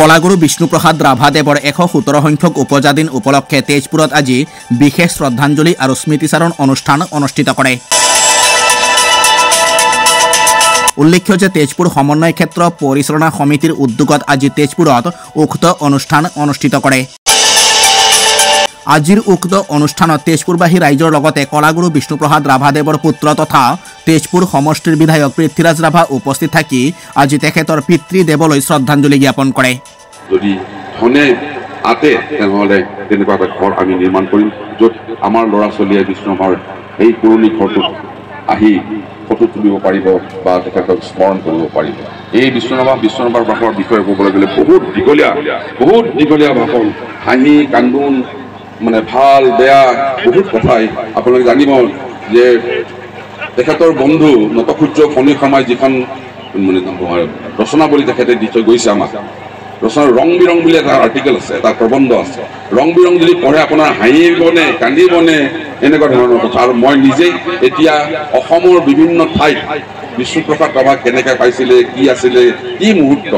কলাগুৰু বিষ্ণুপ্ৰসাদ ৰাভাদেৱৰ ১১৭ সংখ্যক উপজা দিন উপলক্ষে তেজপুৰত আজি বিশেষ শ্ৰদ্ধাঞ্জলি আৰু স্মৃতিচাৰণ অনুষ্ঠান অনুষ্ঠিত কৰে। উল্লেখ্য যে তেজপুৰ সমন্বয় ক্ষেত্ৰ পৰিচালনা সমিতিৰ উদ্যোগত আজি তেজপুৰত উক্ত অনুষ্ঠান অনুষ্ঠিত কৰে। আজিৰ উক্ত অনুষ্ঠানত তেজপুৰবাসী ৰাইজৰ লগতে কলাগুৰু বিষ্ণুপ্ৰসাদ ৰাভাদেৱৰ পুত্ৰ তথা তেজপুৰ সমষ্টিৰ বিধায়ক পৃথ্বীৰাজ ৰাভা উপস্থিত থাকি আজি তেখেতৰ পিতৃদেৱলৈ শ্ৰদ্ধাঞ্জলি জ্ঞাপন কৰে। যদি ধনে আতে তেনেহ'লে তেনেকুৱা এটা ঘৰ আমি নিৰ্মাণ কৰিম, য'ত আমাৰ ল'ৰা ছোৱালীয়ে বিষ্ণুৰাভাৰ এই পুৰণি ঘৰটোত আহি ফটো তুলিব পাৰিব বা তেখেতক স্মৰণ কৰিব পাৰিব। এই বিষ্ণুৰাভাৰ ভাষাৰ বিষয়ে ক'বলৈ গ'লে বহুত দীঘলীয়া ভাষণ, হাঁহি কান্দোন, মানে ভাল বেয়া বহুত কথাই আপোনালোকে জানিব যে তেখেতৰ বন্ধু নটসূৰ্য ফণী শৰ্মাই যিখন মানে ৰচনাৱলী তেখেতে দি থৈ গৈছে আমাক, ৰচনাৰ ৰং বিৰং বুলি এটা আৰ্টিকেল আছে, এটা প্ৰবন্ধ আছে। ৰং বিৰং যদি পঢ়ে আপোনাৰ হাঁহিবনে কান্দিবনে এনেকুৱা ধৰণৰ কথা। আৰু মই নিজেই এতিয়া অসমৰ বিভিন্ন ঠাইত বিষ্ণুপ্ৰসাদ ৰাভা কেনেকৈ পাইছিলে, কি আছিলে, কি মুহূৰ্ত